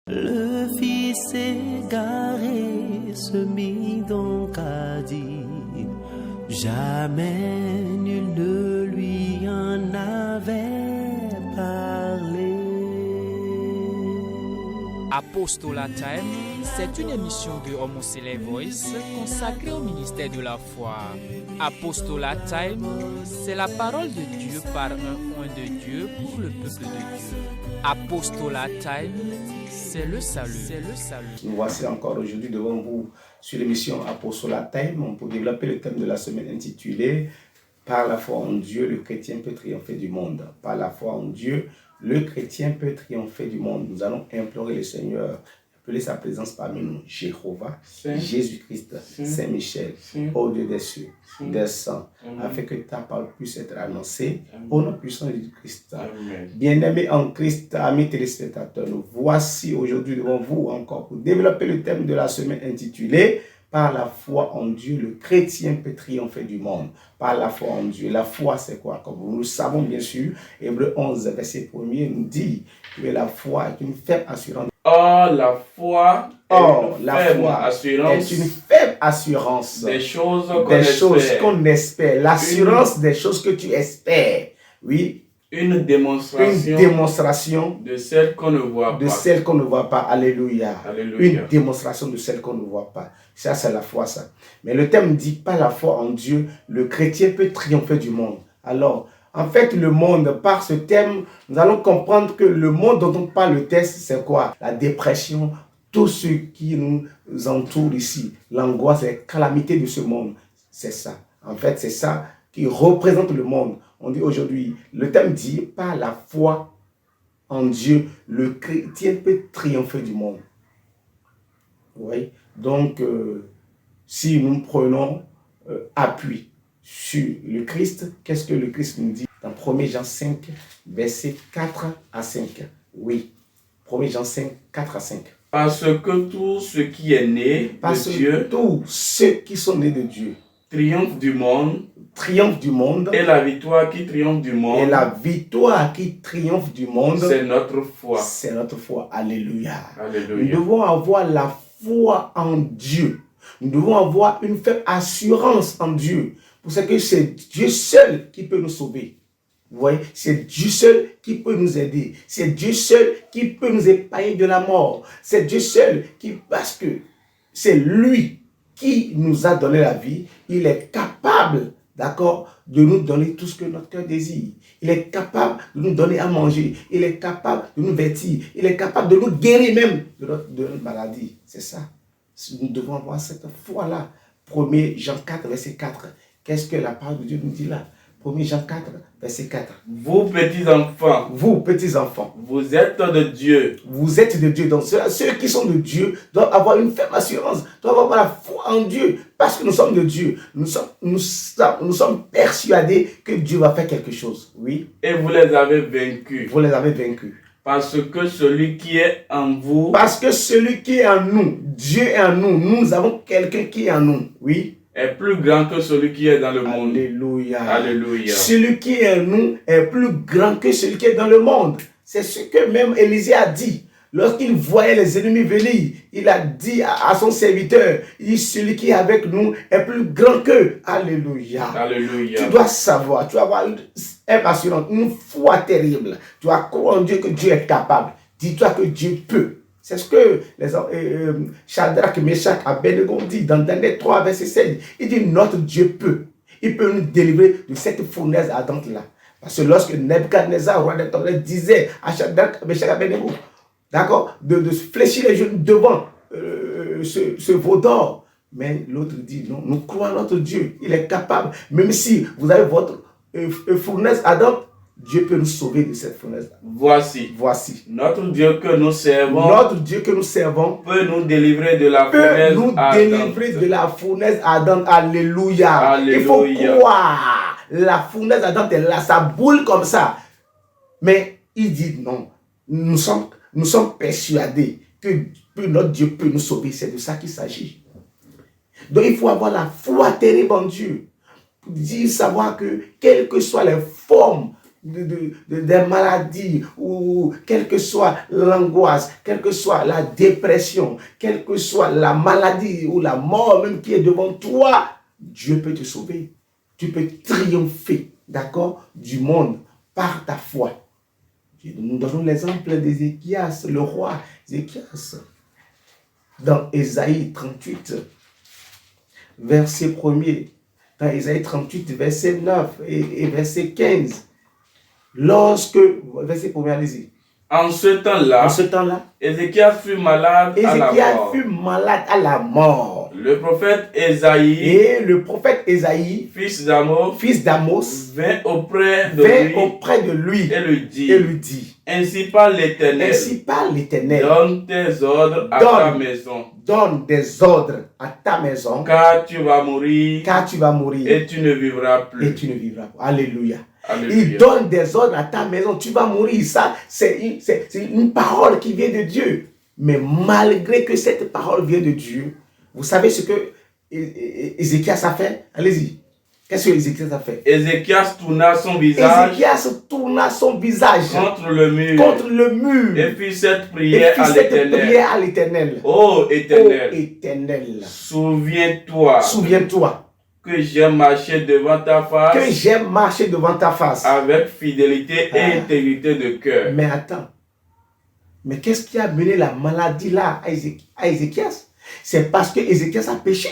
Le fils égaré se mit donc à dire, jamais nul ne lui en avait parlé. Apostolat Time, c'est une émission de Homocele Voice consacrée au ministère de la foi. Apostolat Time, c'est la parole de Dieu par un oint de Dieu pour le peuple de Dieu. Apostolat Time, c'est le salut. Nous voici encore aujourd'hui devant vous sur l'émission Apostolat Time. Pour développer le thème de la semaine intitulé Par la foi en Dieu, le chrétien peut triompher du monde. Par la foi en Dieu, le chrétien peut triompher du monde. Nous allons implorer le Seigneur, appeler sa présence parmi nous. Jéhovah, Jésus-Christ, Saint-Michel, ô Dieu des cieux, descends, afin que ta parole puisse être annoncée au nom puissant de Jésus-Christ. Bien-aimés en Christ, amis téléspectateurs, nous voici aujourd'hui devant vous encore pour développer le thème de la semaine intitulé Par la foi en Dieu, le chrétien peut triompher du monde. Par la foi en Dieu. La foi, c'est quoi? Comme nous le savons bien sûr, Hébreux 11, verset 1er nous dit que la foi est une faible assurance. La foi est une faible assurance des choses qu'on espère. L'assurance des choses que tu espères. Oui. Une démonstration de celles qu'on ne voit pas. De celles qu'on ne voit pas. Alléluia. Une démonstration de celles qu'on ne voit pas. Ça, c'est la foi, ça. Mais le thème dit, par la foi en Dieu, le chrétien peut triompher du monde. Alors, en fait, le monde, par ce thème, nous allons comprendre que le monde dont on parle, le texte, c'est quoi? La dépression, tout ce qui nous entoure ici, l'angoisse, les calamités de ce monde. C'est ça. En fait, c'est ça qui représente le monde. On dit aujourd'hui, le thème dit, par la foi en Dieu, le chrétien peut triompher du monde. Vous voyez? Donc, si nous prenons appui sur le Christ, qu'est-ce que le Christ nous dit? Dans 1 Jean 5, versets 4 à 5. Oui, 1 Jean 5, 4 à 5. Parce que tout ce qui est né de Dieu, tous ceux qui sont nés de Dieu, triomphe du monde, et la victoire qui triomphe du monde, c'est notre foi. C'est notre foi. Alléluia. Alléluia. Nous devons avoir la foi en Dieu. Nous devons avoir une faible assurance en Dieu. Pour que c'est Dieu seul qui peut nous sauver. Vous voyez, c'est Dieu seul qui peut nous aider. C'est Dieu seul qui peut nous épargner de la mort. C'est Dieu seul parce que c'est lui qui nous a donné la vie. Il est capable, d'accord, de nous donner tout ce que notre cœur désire. Il est capable de nous donner à manger. Il est capable de nous vêtir. Il est capable de nous guérir même de notre maladie. C'est ça. Nous devons avoir cette foi-là. 1 Jean 4, verset 4. Qu'est-ce que la parole de Dieu nous dit là? 1 Jean 4, verset 4. Vous petits-enfants, vous êtes de Dieu. Vous êtes de Dieu. Donc ceux qui sont de Dieu doivent avoir une ferme assurance, doivent avoir la foi en Dieu. Parce que nous sommes de Dieu. Nous sommes persuadés que Dieu va faire quelque chose. Oui. Et vous les avez vaincus. Vous les avez vaincus. Parce que celui qui est en vous. Parce que celui qui est en nous, Dieu est en nous. Nous avons quelqu'un qui est en nous. Oui. Est plus grand que celui qui est dans le monde. Alléluia. Alléluia. Celui qui est en nous est plus grand que celui qui est dans le monde. C'est ce que même Élisée a dit. Lorsqu'il voyait les ennemis venir, il a dit à son serviteur, il dit, celui qui est avec nous est plus grand qu'eux. Alléluia. Alléluia. Tu dois savoir, tu dois avoir une assurance, une foi terrible. Tu dois croire en Dieu que Dieu est capable. Dis-toi que Dieu peut. C'est ce que Shadrach, Meshach, Abednego dit dans Daniel 3, verset 16. Il dit, notre Dieu peut. Il peut nous délivrer de cette fournaise ardente-là. Parce que lorsque Nebuchadnezzar, roi des ténèbres, disait à Shadrach, Meshach, Abednego, d'accord, de fléchir les genoux devant ce veau d'or. Mais l'autre dit, non, nous croyons notre Dieu. Il est capable. Même si vous avez votre fournaise ardente, Dieu peut nous sauver de cette fournaise. Voici. Notre Dieu que nous servons. Peut nous délivrer de la fournaise ardente. Alléluia. Alléluia. Il faut croire. La fournaise ardente est là. Ça boule comme ça. Mais il dit non. Nous sommes persuadés que notre Dieu peut nous sauver. C'est de ça qu'il s'agit. Donc il faut avoir la foi terrible en Dieu. Pour dire, savoir que quelles que soient les formes des maladies, ou quelle que soit l'angoisse, quelle que soit la dépression, quelle que soit la maladie ou la mort même qui est devant toi, Dieu peut te sauver. Tu peux triompher, d'accord, du monde par ta foi. Nous donnons l'exemple d'Ézéchias, le roi Ézéchias. Dans Ésaïe 38, verset 1er, dans Ésaïe 38, verset 9 et verset 15, verset 1er, allez-y. En ce temps-là, Ézéchias fut malade à la mort. Le prophète Ésaïe, fils d'Amos, vint auprès de lui et lui dit, Ainsi parle l'Éternel, donne tes ordres à ta maison. Donne des ordres à ta maison. Car tu vas mourir. Et tu ne vivras plus. Alléluia. Il donne des ordres à ta maison. Tu vas mourir. Ça, c'est une parole qui vient de Dieu. Mais malgré que cette parole vient de Dieu, vous savez ce que Ézéchias a fait? Allez-y. Qu'est-ce que Ézéchias a fait? Ézéchias tourna son visage contre le mur. Et fit cette prière à l'Éternel. Ô Éternel, souviens-toi que j'ai marché devant ta face. Avec fidélité et intégrité de cœur. Mais attends. Mais qu'est-ce qui a mené la maladie là à Ézéchias? C'est parce que Ézéchias a péché.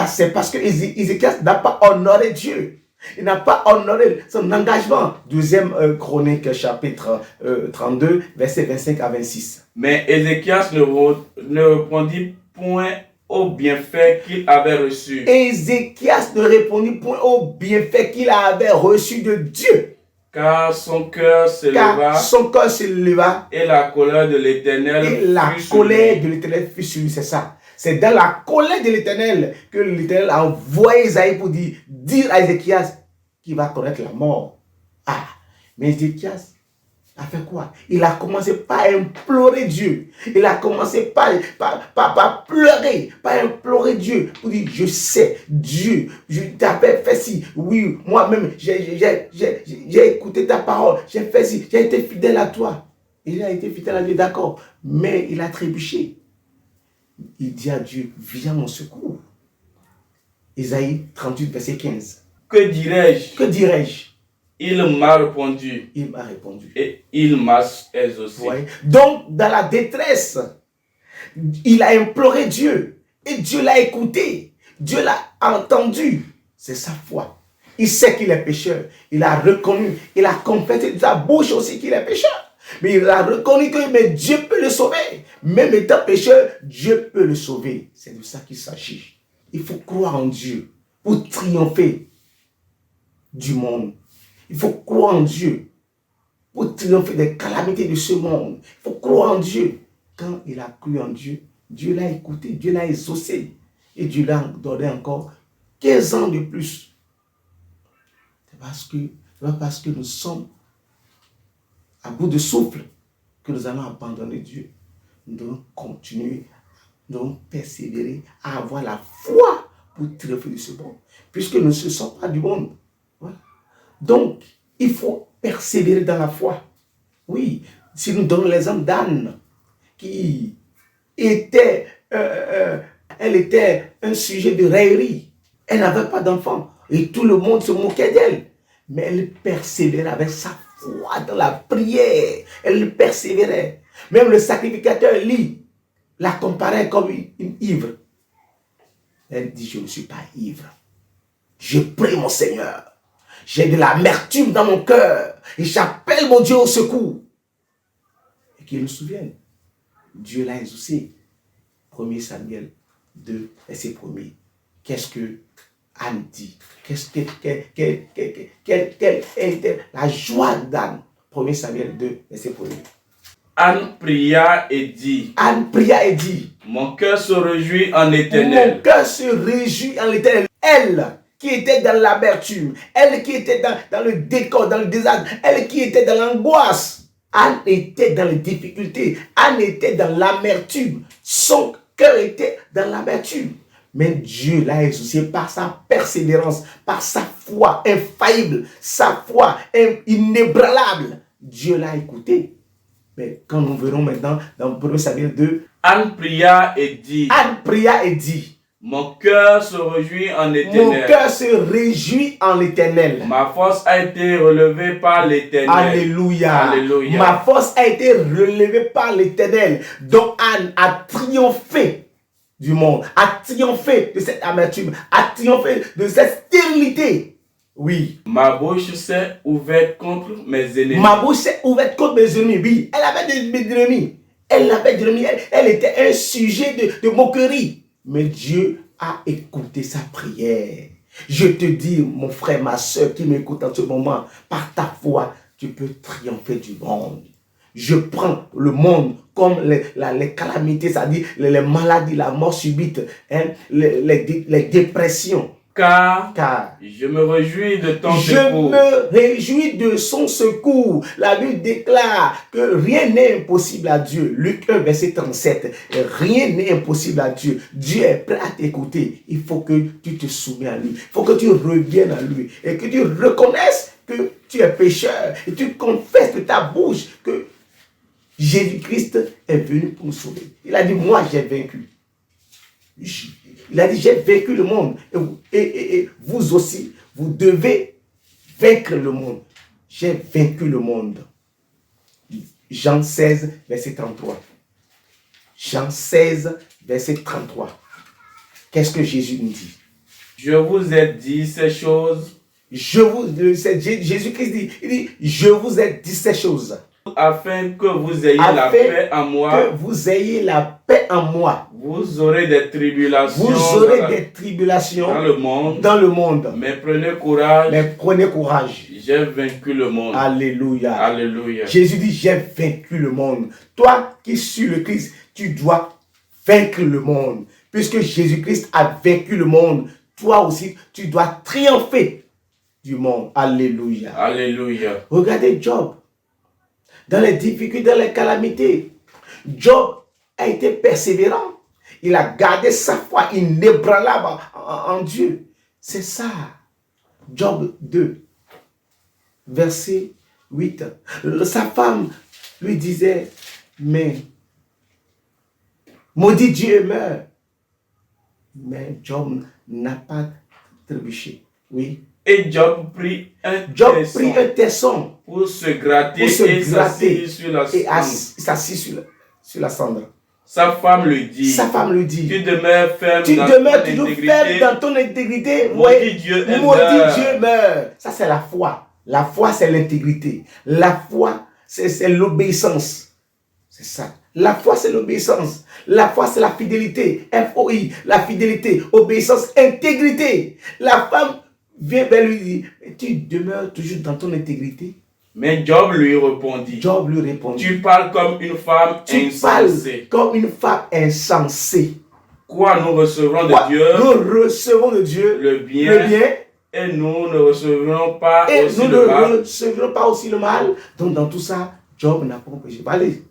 C'est parce que Ézéchias n'a pas honoré Dieu. Il n'a pas honoré son engagement. Deuxième Chronique, chapitre 32, versets 25 à 26. Mais Ézéchias ne répondit point au bienfait qu'il avait reçu. Ézéchias ne répondit point au bienfait qu'il avait reçu de Dieu. Car son cœur s'éleva. Et la colère de l'Éternel fut sur lui. C'est ça. C'est dans la colère de l'Éternel que l'Éternel a envoyé Isaïe pour dire à Ézéchias qu'il va connaître la mort. Mais Ézéchias a fait quoi? Il a commencé par implorer Dieu. Il a commencé par pleurer, par implorer Dieu pour dire, je sais, Dieu, je t'avais fait ci. Oui, moi-même, j'ai écouté ta parole, j'ai fait ci, j'ai été fidèle à toi. Il a été fidèle à Dieu, d'accord, mais il a trébuché. Il dit à Dieu, viens mon secours. Isaïe 38, verset 15. Que dirais-je? Il m'a répondu. Et il m'a exaucé. Ouais. Donc, dans la détresse, il a imploré Dieu. Et Dieu l'a écouté. Dieu l'a entendu. C'est sa foi. Il sait qu'il est pécheur. Il a reconnu. Il a confessé de sa bouche aussi qu'il est pécheur. Mais il a reconnu que Dieu peut le sauver. Même étant pécheur, Dieu peut le sauver. C'est de ça qu'il s'agit. Il faut croire en Dieu pour triompher du monde. Il faut croire en Dieu pour triompher des calamités de ce monde. Il faut croire en Dieu. Quand il a cru en Dieu, Dieu l'a écouté, Dieu l'a exaucé. Et Dieu l'a donné encore 15 ans de plus. C'est parce que nous sommes à bout de souffle que nous allons abandonner Dieu. Nous devons continuer, nous devons persévérer à avoir la foi pour triompher de ce monde. Puisque nous ne sommes pas du monde. Voilà. Donc, il faut persévérer dans la foi. Oui, si nous donnons l'exemple d'Anne, qui était, elle était un sujet de raillerie. Elle n'avait pas d'enfant et tout le monde se moquait d'elle. Mais elle persévérait avec sa foi dans la prière. Elle persévérait. Même le sacrificateur Élie la comparait comme une ivre. Elle dit, je ne suis pas ivre. Je prie mon Seigneur. J'ai de l'amertume dans mon cœur et j'appelle mon Dieu au secours. Et qu'il me souvienne, Dieu l'a exaucé. 1 Samuel 2, verset 1er. Qu'est-ce que Anne dit? Quelle était la joie d'Anne? 1 Samuel 2, verset 1er. Anne pria et dit. Mon cœur se réjouit en l'Éternel. Elle qui était dans l'amertume, elle qui était dans le décor, dans le désastre, elle qui était dans l'angoisse. Anne était dans les difficultés, Anne était dans l'amertume. Son cœur était dans l'amertume. Mais Dieu l'a exaucé par sa persévérance, par sa foi infaillible, sa foi inébranlable. Dieu l'a écouté. Mais quand nous verrons maintenant dans le 1 Samuel 2, Anne pria et dit, mon cœur se réjouit en l'Éternel. Mon cœur se réjouit en l'Éternel. Ma force a été relevée par l'Éternel. Alléluia. Alléluia. Ma force a été relevée par l'Éternel. Donc Anne a triomphé du monde, a triomphé de cette amertume, a triomphé de cette stérilité. Oui. Ma bouche s'est ouverte contre mes ennemis. Ma bouche s'est ouverte contre mes ennemis. Oui. Elle avait des ennemis. Elle était un sujet de moquerie. Mais Dieu a écouté sa prière. Je te dis, mon frère, ma soeur qui m'écoute en ce moment, par ta foi, tu peux triompher du monde. Je prends le monde comme les calamités, c'est-à-dire les maladies, la mort subite, hein, les dépressions. Car je me réjouis de ton secours. Je me réjouis de son secours. La Bible déclare que rien n'est impossible à Dieu. Luc 1, verset 37. Rien n'est impossible à Dieu. Dieu est prêt à t'écouter. Il faut que tu te soumets à lui. Il faut que tu reviennes à lui. Et que tu reconnaisses que tu es pécheur. Et tu confesses de ta bouche que Jésus-Christ est venu pour nous sauver. Il a dit, moi j'ai vaincu. Il a dit, j'ai vaincu le monde. Et vous aussi, vous devez vaincre le monde. J'ai vaincu le monde. Jean 16, verset 33. Jean 16, verset 33. Qu'est-ce que Jésus nous dit? Je vous ai dit ces choses. Jésus-Christ dit, il dit, je vous ai dit ces choses. Afin que vous ayez la paix en moi. Que vous ayez la paix en moi. Vous aurez des tribulations. Vous aurez des tribulations dans le monde. Mais prenez courage. J'ai vaincu le monde. Alléluia. Alléluia. Jésus dit, j'ai vaincu le monde. Toi qui suis le Christ, tu dois vaincre le monde. Puisque Jésus-Christ a vaincu le monde, toi aussi, tu dois triompher du monde. Alléluia. Alléluia. Regardez Job. Dans les difficultés, dans les calamités, Job a été persévérant. Il a gardé sa foi inébranlable en Dieu. C'est ça. Job 2, verset 8. Sa femme lui disait, mais maudit Dieu meurt. Mais Job n'a pas trébuché. Oui. Et Job prit un tesson pour se gratter et s'assit sur la cendre. Sa femme lui dit, tu demeures ferme dans ton intégrité. Maudit Dieu meurt. Ça, c'est la foi. La foi, c'est l'intégrité. La foi, c'est l'obéissance. C'est ça. La foi, c'est l'obéissance. La foi, c'est la fidélité. FOI, la fidélité, obéissance, intégrité. La femme vient vers lui et dit, tu demeures toujours dans ton intégrité. Mais Job lui répondit. Tu parles comme une femme insensée. Quoi, nous recevrons de Dieu le bien et nous ne recevrons pas aussi le mal. Donc dans tout ça, Job n'a pas péché. Allez.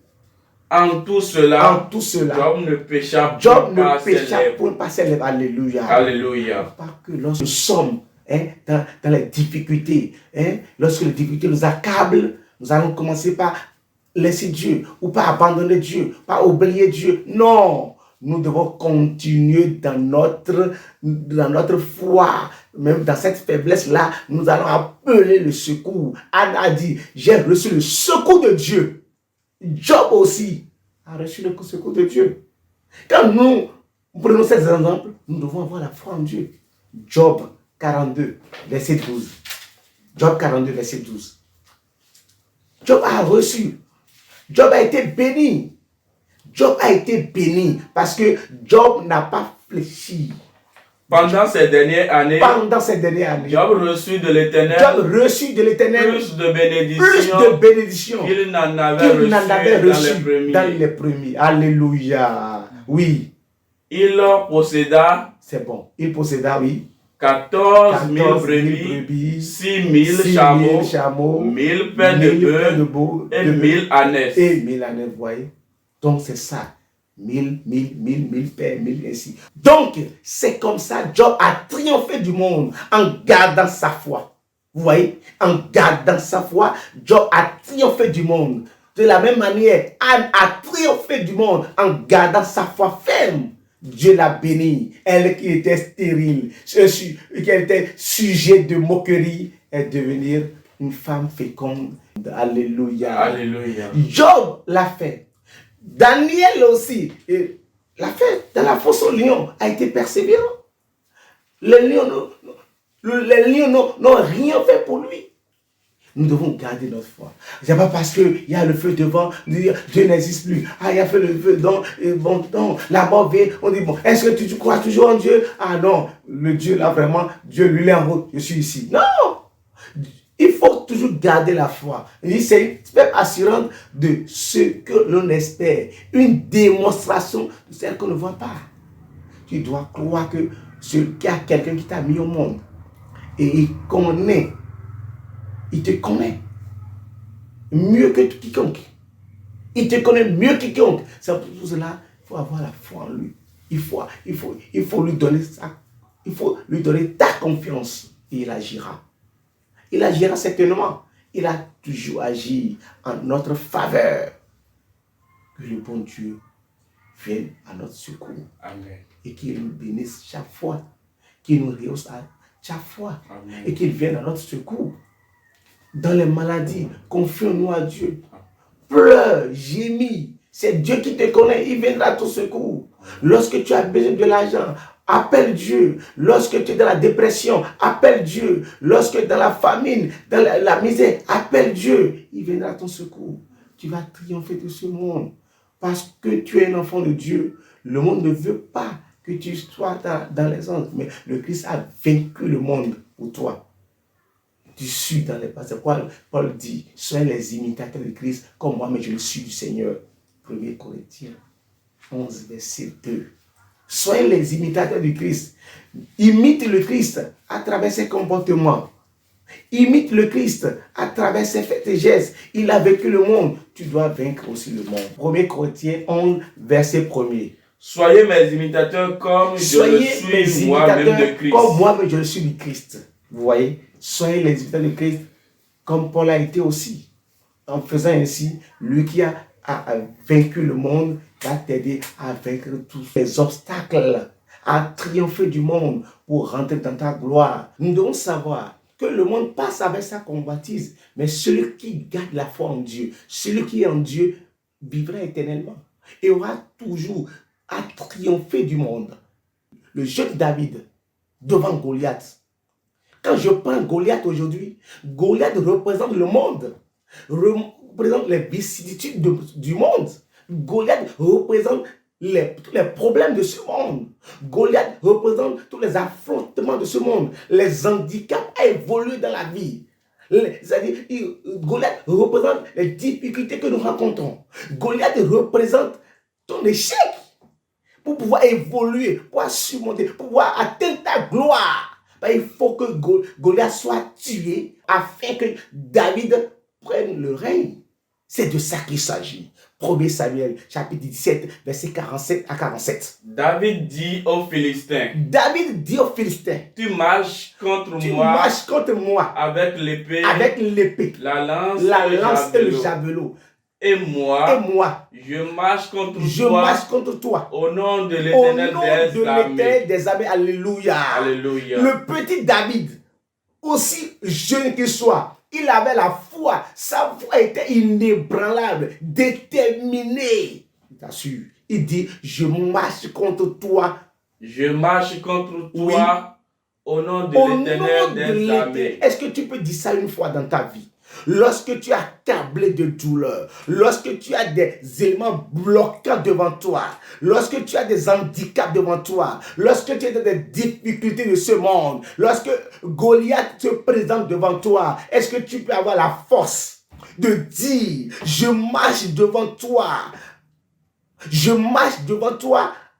En tout cela, Job ne pécha pour pas ses lèvres. Alléluia. Alléluia. Pas que lorsque nous sommes dans les difficultés, lorsque les difficultés nous accablent, nous allons commencer par laisser Dieu, ou par abandonner Dieu, par oublier Dieu. Non, nous devons continuer dans notre foi. Même dans cette faiblesse-là, nous allons appeler le secours. Anne a dit, j'ai reçu le secours de Dieu. Job aussi a reçu le secours de Dieu. Quand nous prenons ces exemples, nous devons avoir la foi en Dieu. Job 42, verset 12. Job 42, verset 12. Job a reçu. Job a été béni. Job a été béni parce que Job n'a pas fléchi. Pendant ces dernières années, Job reçut de l'Éternel plus de bénédictions qu'il n'en avait reçu dans les premiers. Alléluia. Oui. Il posséda. C'est bon. Il posséda, oui. 14 000 brebis, 6 000 chameaux, 1000 paires de bœufs et 1000 ânes. Vous voyez. Donc c'est ça. 1000 pères, 1000 ainsi. Donc, c'est comme ça, Job a triomphé du monde en gardant sa foi. Vous voyez, en gardant sa foi, Job a triomphé du monde. De la même manière, Anne a triomphé du monde en gardant sa foi ferme. Dieu l'a bénie. Elle qui était stérile, qui était sujet de moquerie, est devenue une femme féconde. Alléluia. Alléluia. Job l'a fait. Daniel aussi l'a fait. Dans la fosse aux lions, a été persévérant. Les lions n'ont rien fait pour lui. Nous devons garder notre foi. Ce n'est pas parce qu'il y a le feu devant, Dieu n'existe plus. Ah, il y a fait le feu dans, la mort vient, on dit, bon, est-ce que tu crois toujours en Dieu? Ah non, le Dieu là vraiment, Dieu lui est en route, je suis ici. Non! Il faut toujours garder la foi. C'est une ferme assurance de ce que l'on espère. Une démonstration de celle qu'on ne voit pas. Tu dois croire qu'il y a quelqu'un qui t'a mis au monde. Et il connaît. Il te connaît mieux que quiconque. Il te connaît mieux que quiconque. C'est pour cela qu'il faut avoir la foi en lui. Il faut lui donner ça. Il faut lui donner ta confiance. Et il agira. Il agira certainement. Il a toujours agi en notre faveur. Que le bon Dieu vienne à notre secours. Amen. Et qu'il nous bénisse chaque fois. Qu'il nous rehausse à chaque fois. Amen. Et qu'il vienne à notre secours. Dans les maladies, confions-nous à Dieu. Pleure, gémis. C'est Dieu qui te connaît. Il viendra à ton secours. Lorsque tu as besoin de l'argent, appelle Dieu. Lorsque tu es dans la dépression, appelle Dieu. Lorsque dans la famine, dans la misère, appelle Dieu. Il viendra à ton secours. Tu vas triompher de ce monde. Parce que tu es un enfant de Dieu. Le monde ne veut pas que tu sois dans les anges. Mais le Christ a vaincu le monde pour toi. Tu suis dans les passages. Paul dit, soyez les imitateurs de Christ comme moi, mais je le suis du Seigneur. 1 Corinthiens 11, verset 2. Soyez les imitateurs du Christ. Imite le Christ à travers ses comportements. Imite le Christ à travers ses faits et gestes. Il a vécu le monde. Tu dois vaincre aussi le monde. 1 Corinthiens 11, verset 1er. Soyez mes imitateurs comme je le suis moi-même de Christ. Comme moi-même je le suis du Christ. Vous voyez? Soyez les imitateurs de Christ comme Paul a été aussi. En faisant ainsi, lui qui a vaincu le monde va t'aider à vaincre tous les obstacles, à triompher du monde pour rentrer dans ta gloire. Nous devons savoir que le monde passe avec sa convoitise, mais celui qui garde la foi en Dieu, celui qui est en Dieu, vivra éternellement et aura toujours à triompher du monde. Le jeune David devant Goliath. Quand je prends Goliath aujourd'hui, Goliath représente le monde, représente les vicissitudes du monde. Goliath représente tous les problèmes de ce monde. Goliath représente tous les affrontements de ce monde, les handicaps à évoluer dans la vie. C'est-à-dire, Goliath représente les difficultés que nous rencontrons. Goliath représente ton échec pour pouvoir évoluer, pour pouvoir surmonter, pour pouvoir atteindre ta gloire. Il faut que Goliath soit tué afin que David prenne le règne. C'est de ça qu'il s'agit. 1 Samuel, chapitre 17, verset 47 à 47. David dit aux Philistins. Tu marches contre moi. Avec l'épée. La lance et le javelot. Et moi, je marche contre toi. Au nom de l'Éternel des armées. Alléluia. Alléluia. Le petit David, aussi jeune qu'il soit, il avait la foi. Sa foi était inébranlable, déterminée. Il t'assure. Il dit, je marche contre toi. Je marche contre toi au nom de l'Éternel des armées. Est-ce que tu peux dire ça une fois dans ta vie? Lorsque tu es accablé de douleur, lorsque tu as des éléments bloquants devant toi, lorsque tu as des handicaps devant toi, lorsque tu as des difficultés de ce monde, lorsque Goliath te présente devant toi, est-ce que tu peux avoir la force de dire, je marche devant toi,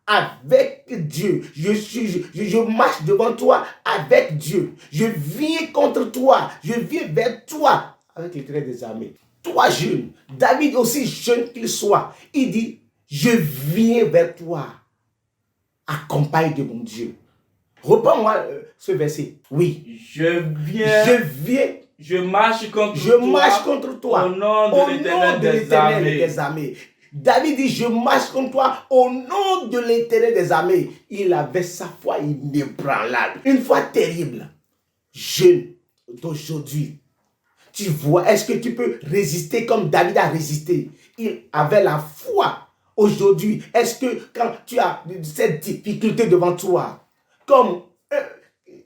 avec Dieu. Je marche devant toi avec Dieu. Je viens contre toi. Je viens vers toi avec l'Éternel des armées. Toi jeune, David aussi jeune qu'il soit, il dit, Je viens vers toi, accompagné de mon Dieu. Reprends-moi ce verset. Oui. Je viens. Je marche contre toi. Au nom de l'Éternel des armées. David dit, je marche contre toi au nom de l'Éternel des armées. Il avait sa foi inébranlable. Une foi terrible. Jeune d'aujourd'hui. Tu vois, est-ce que tu peux résister comme David a résisté? Il avait la foi. Aujourd'hui, est-ce que quand tu as cette difficulté devant toi, comme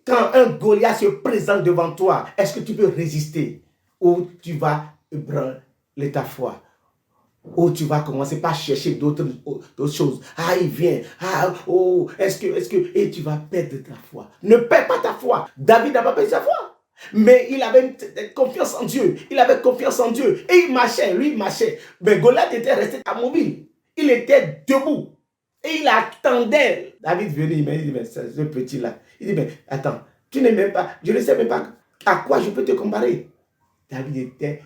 quand un Goliath se présente devant toi, est-ce que tu peux résister? Ou tu vas ébranler ta foi? Ou tu vas commencer par chercher d'autres choses. Ah, il vient. Ah, oh, est-ce que... Et tu vas perdre ta foi. Ne perds pas ta foi. David n'a pas perdu sa foi. Mais il avait une confiance en Dieu. Il avait confiance en Dieu. Et il marchait, lui il marchait. Mais Goliath était resté immobile. Il était debout. Et il attendait. David venait, il m'a dit, mais ce petit-là. Il dit, mais attends, tu n'es même pas, je ne sais même pas à quoi je peux te comparer. David était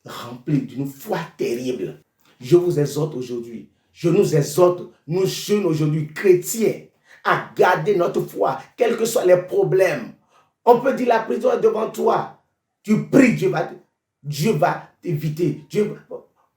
rempli d'une foi terrible. Je vous exhorte aujourd'hui, je nous exhorte, nous jeunes aujourd'hui, chrétiens, à garder notre foi, quels que soient les problèmes. On peut dire la prison est devant toi. Tu pries, Dieu va t'éviter. Dieu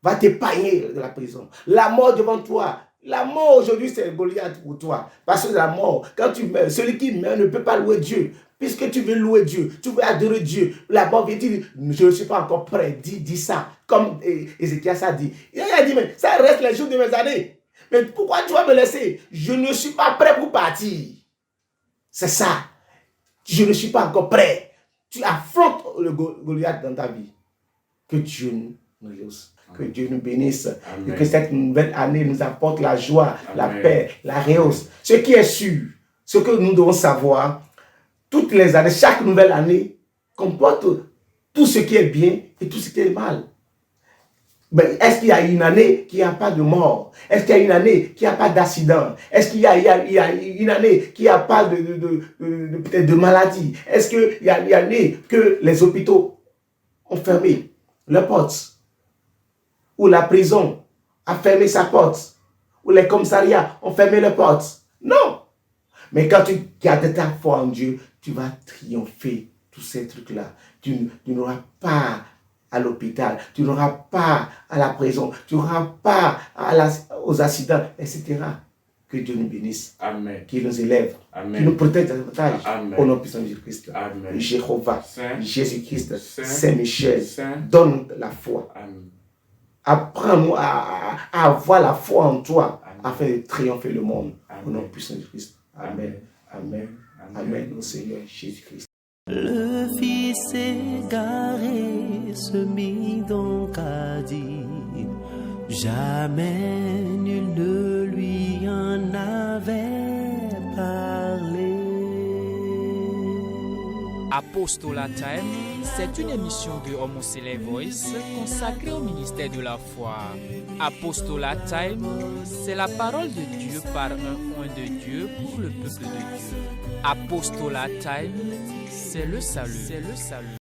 va t'épargner de la prison. La mort devant toi. La mort aujourd'hui, c'est Goliath pour toi. Parce que la mort, quand tu meurs, celui qui meurt ne peut pas louer Dieu. Puisque tu veux louer Dieu, tu veux adorer Dieu. La mort vient dire, je ne suis pas encore prêt. Dis ça. Comme Ézéchias a dit. Il a dit, mais ça reste les jours de mes années. Mais pourquoi tu vas me laisser? Je ne suis pas prêt pour partir. C'est ça. Je ne suis pas encore prêt. Tu affrontes le Goliath dans ta vie. Que Dieu nous réussisse. Que Dieu nous bénisse. Amen. Et que cette nouvelle année nous apporte la joie, amen, la paix, la réussite. Ce qui est sûr, ce que nous devons savoir, toutes les années, chaque nouvelle année comporte tout ce qui est bien et tout ce qui est mal. Mais est-ce qu'il y a une année qui n'a pas de mort? Est-ce qu'il y a une année qui n'a pas d'accident? Est-ce qu'il y a une année qui n'a pas peut-être de maladie? Est-ce qu'il y a une année que les hôpitaux ont fermé leurs portes? Ou la prison a fermé sa porte? Ou les commissariats ont fermé leurs portes? Non! Mais quand tu gardes ta foi en Dieu, tu vas triompher tous ces trucs-là. Tu n'auras pas à l'hôpital, tu n'auras pas à la prison, tu n'auras pas aux accidents, etc. Que Dieu nous bénisse, amen, qu'il nous élève, amen, qu'il nous protège davantage. Au nom puissant de Jésus-Christ, Jéhovah, Jésus-Christ, Saint-Michel, donne la foi. Amen. Apprends-nous à avoir la foi en toi, amen, afin de triompher le monde. Amen. Au nom puissant de Jésus-Christ. Amen. Amen. Amen. Amen. Au Seigneur Jésus-Christ. Le fils égaré se mit donc à dire, jamais nul ne lui en avait parlé. Apostolat Time, c'est une émission de Homoselect Voice consacrée au ministère de la foi. Apostolat Time, c'est la parole de Dieu par un oint de Dieu pour le peuple de Dieu. Apostolat Time, c'est le salut.